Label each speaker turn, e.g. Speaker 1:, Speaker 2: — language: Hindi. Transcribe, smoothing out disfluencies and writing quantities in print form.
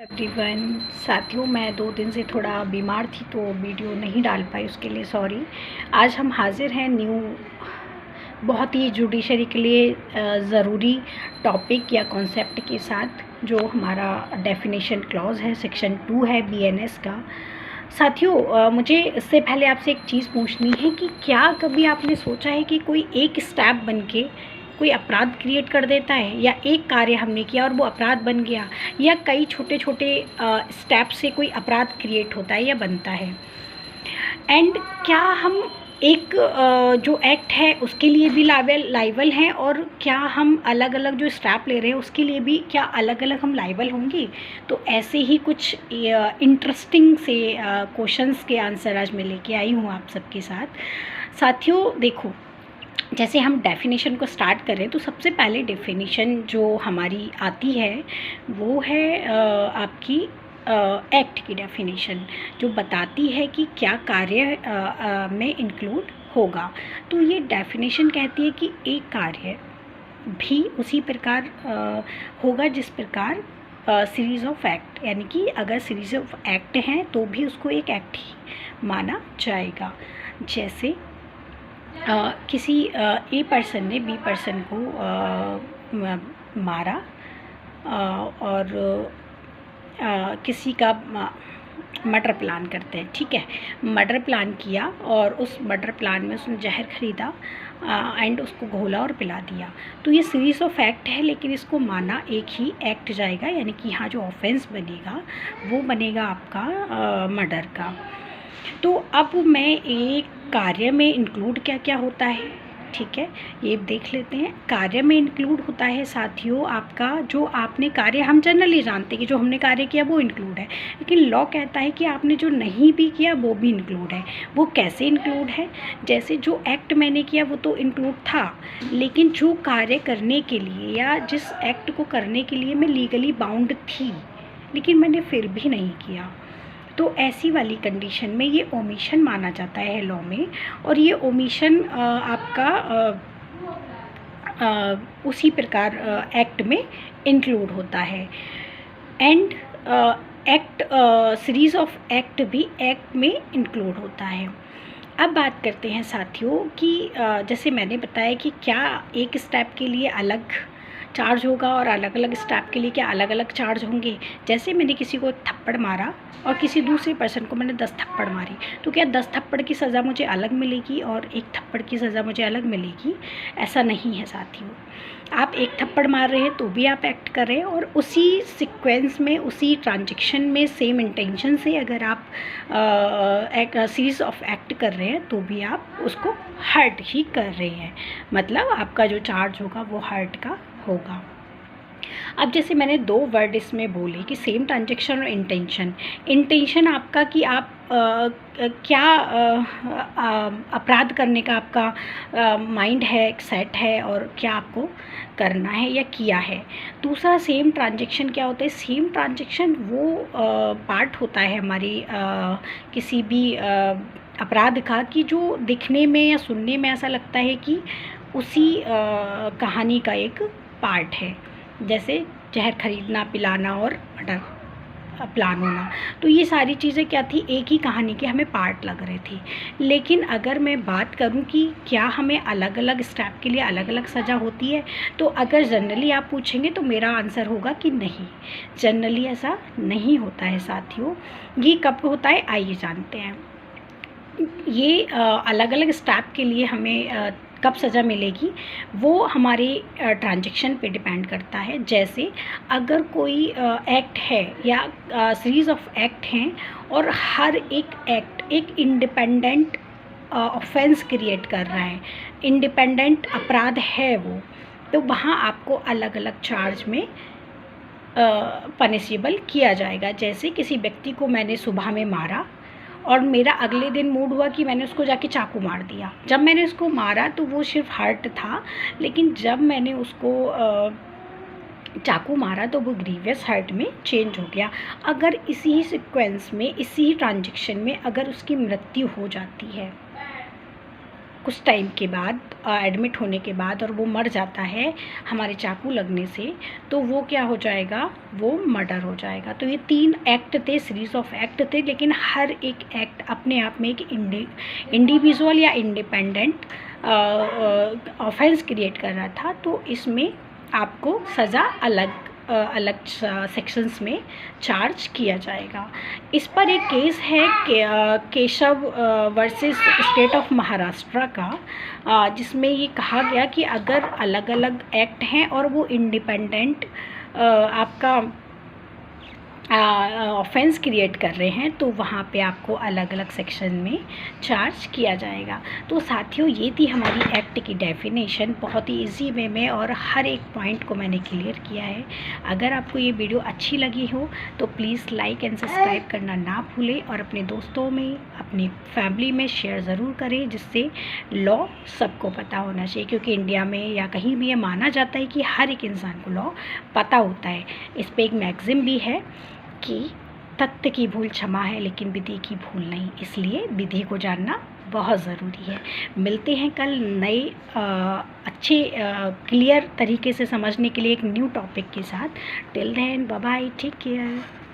Speaker 1: एवरीवन, साथियों मैं 2 दिन से थोड़ा बीमार थी तो वीडियो नहीं डाल पाई, उसके लिए सॉरी। आज हम हाजिर हैं बहुत ही जुडिशरी के लिए ज़रूरी टॉपिक या कॉन्सेप्ट के साथ, जो हमारा डेफिनेशन क्लॉज है, सेक्शन 2 है बीएनएस का। साथियों मुझे इससे पहले आपसे एक चीज़ पूछनी है कि क्या कभी आपने सोचा है कि कोई एक स्टेप बन के कोई अपराध क्रिएट कर देता है, या एक कार्य हमने किया और वो अपराध बन गया, या कई छोटे छोटे स्टेप से कोई अपराध क्रिएट होता है या बनता है। एंड क्या हम एक जो एक्ट है उसके लिए भी लाइबल हैं, और क्या हम अलग अलग जो स्टेप ले रहे हैं उसके लिए भी क्या अलग अलग हम लाइबल होंगे। तो ऐसे ही कुछ इंटरेस्टिंग से क्वेश्चंस के आंसर आज मैं लेके आई हूँ आप सबके साथ। साथियों देखो, जैसे हम डेफिनेशन को स्टार्ट करें तो सबसे पहले डेफिनेशन जो हमारी आती है वो है आपकी एक्ट की डेफिनेशन, जो बताती है कि क्या कार्य में इंक्लूड होगा। तो ये डेफिनेशन कहती है कि एक कार्य भी उसी प्रकार होगा जिस प्रकार सीरीज़ ऑफ एक्ट, यानी कि अगर सीरीज़ ऑफ एक्ट हैं तो भी उसको एक एक्ट ही माना जाएगा। जैसे किसी ए पर्सन ने बी पर्सन को मारा, और किसी का मर्डर प्लान करते हैं, ठीक है। मर्डर प्लान किया और उस मर्डर प्लान में उसने जहर ख़रीदा एंड उसको घोला और पिला दिया। तो ये सीरीज़ ऑफ एक्ट है, लेकिन इसको माना एक ही एक्ट जाएगा, यानी कि यहाँ जो ऑफेंस बनेगा वो बनेगा आपका मर्डर का। तो अब मैं एक कार्य में इंक्लूड क्या क्या होता है, ठीक है, ये देख लेते हैं। कार्य में इंक्लूड होता है साथियों आपका जो आपने कार्य, हम जनरली जानते हैं कि जो हमने कार्य किया वो इंक्लूड है, लेकिन लॉ कहता है कि आपने जो नहीं भी किया वो भी इंक्लूड है। वो कैसे इंक्लूड है? जैसे जो एक्ट मैंने किया वो तो इंक्लूड था, लेकिन जो कार्य करने के लिए या जिस एक्ट को करने के लिए मैं लीगली बाउंड थी लेकिन मैंने फिर भी नहीं किया, तो ऐसी वाली कंडीशन में ये ओमिशन माना जाता है लॉ में। और ये ओमिशन आपका उसी प्रकार एक्ट में इंक्लूड होता है। And act series of act भी एक्ट में इंक्लूड होता है। अब बात करते हैं साथियों कि जैसे मैंने बताया कि क्या एक स्टेप के लिए अलग चार्ज होगा और अलग अलग स्टेप के लिए क्या अलग अलग चार्ज होंगे। जैसे मैंने किसी को एक थप्पड़ मारा और किसी दूसरे पर्सन को मैंने 10 थप्पड़ मारी, तो क्या 10 थप्पड़ की सज़ा मुझे अलग मिलेगी और एक थप्पड़ की सज़ा मुझे अलग मिलेगी? ऐसा नहीं है साथियों। आप एक थप्पड़ मार रहे हैं तो भी आप एक्ट कर रहे हैं, और उसी सीक्वेंस में, उसी ट्रांजेक्शन में, सेम इंटेंशन से अगर आप एक सीरीज़ ऑफ एक्ट कर रहे हैं तो भी आप उसको हर्ट ही कर रहे हैं, मतलब आपका जो चार्ज होगा वो हर्ट का होगा। अब जैसे मैंने 2 वर्ड इसमें बोले कि सेम ट्रांजेक्शन और इंटेंशन। इंटेंशन आपका कि आप क्या अपराध करने का आपका माइंड है, सेट है, और क्या आपको करना है या किया है। दूसरा सेम ट्रांजेक्शन क्या होता है? सेम ट्रांजेक्शन वो पार्ट होता है हमारी किसी भी अपराध का कि जो दिखने में या सुनने में ऐसा लगता है कि उसी कहानी का एक पार्ट है। जैसे जहर खरीदना, पिलाना और मर्डर प्लान होना, तो ये सारी चीज़ें क्या थी? एक ही कहानी के हमें पार्ट लग रहे थे। लेकिन अगर मैं बात करूं कि क्या हमें अलग अलग स्टेप के लिए अलग अलग सज़ा होती है, तो अगर जनरली आप पूछेंगे तो मेरा आंसर होगा कि नहीं, जनरली ऐसा नहीं होता है साथियों। ये कब होता है आइए जानते हैं। ये अलग अलग स्टेप के लिए हमें कब सज़ा मिलेगी वो हमारे ट्रांजेक्शन पे डिपेंड करता है। जैसे अगर कोई एक्ट है या सीरीज़ ऑफ एक्ट हैं और हर एक एक्ट एक इंडिपेंडेंट ऑफेंस क्रिएट कर रहा है, इंडिपेंडेंट अपराध है वो, तो वहाँ आपको अलग अलग चार्ज में पनिशेबल किया जाएगा। जैसे किसी व्यक्ति को मैंने सुबह में मारा और मेरा अगले दिन मूड हुआ कि मैंने उसको जाके चाकू मार दिया। जब मैंने उसको मारा तो वो सिर्फ हर्ट था, लेकिन जब मैंने उसको चाकू मारा तो वो ग्रीवियस हर्ट में चेंज हो गया। अगर इसी ही सीक्वेंस में, इसी ही ट्रांजेक्शन में अगर उसकी मृत्यु हो जाती है कुछ टाइम के बाद एडमिट होने के बाद और वो मर जाता है हमारे चाकू लगने से, तो वो क्या हो जाएगा, वो मर्डर हो जाएगा। तो ये 3 एक्ट थे, सीरीज़ ऑफ एक्ट थे, लेकिन हर एक एक्ट अपने आप में एक इंडिविजुअल या इंडिपेंडेंट ऑफेंस क्रिएट कर रहा था। तो इसमें आपको सज़ा अलग सेक्शंस में चार्ज किया जाएगा। इस पर एक केस है Keshav versus state of Maharashtra का, जिसमें ये कहा गया कि अगर अलग अलग एक्ट हैं और वो इंडिपेंडेंट आपका ऑफेंस क्रिएट कर रहे हैं, तो वहाँ पे आपको अलग अलग सेक्शन में चार्ज किया जाएगा। तो साथियों, ये थी हमारी एक्ट की डेफिनेशन, बहुत ही इजी वे में, और हर एक पॉइंट को मैंने क्लियर किया है। अगर आपको ये वीडियो अच्छी लगी हो तो प्लीज़ लाइक एंड सब्सक्राइब करना ना भूलें, और अपने दोस्तों में, अपनी फैमिली में शेयर ज़रूर करें, जिससे लॉ सबको पता होना चाहिए। क्योंकि इंडिया में या कहीं भी ये माना जाता है कि हर एक इंसान को लॉ पता होता है। इस पर एक मैगज़ीन भी है कि तथ्य की भूल क्षमा है लेकिन विधि की भूल नहीं, इसलिए विधि को जानना बहुत ज़रूरी है। मिलते हैं कल नए अच्छे क्लियर तरीके से समझने के लिए एक न्यू टॉपिक के साथ। Till then bye bye, take care.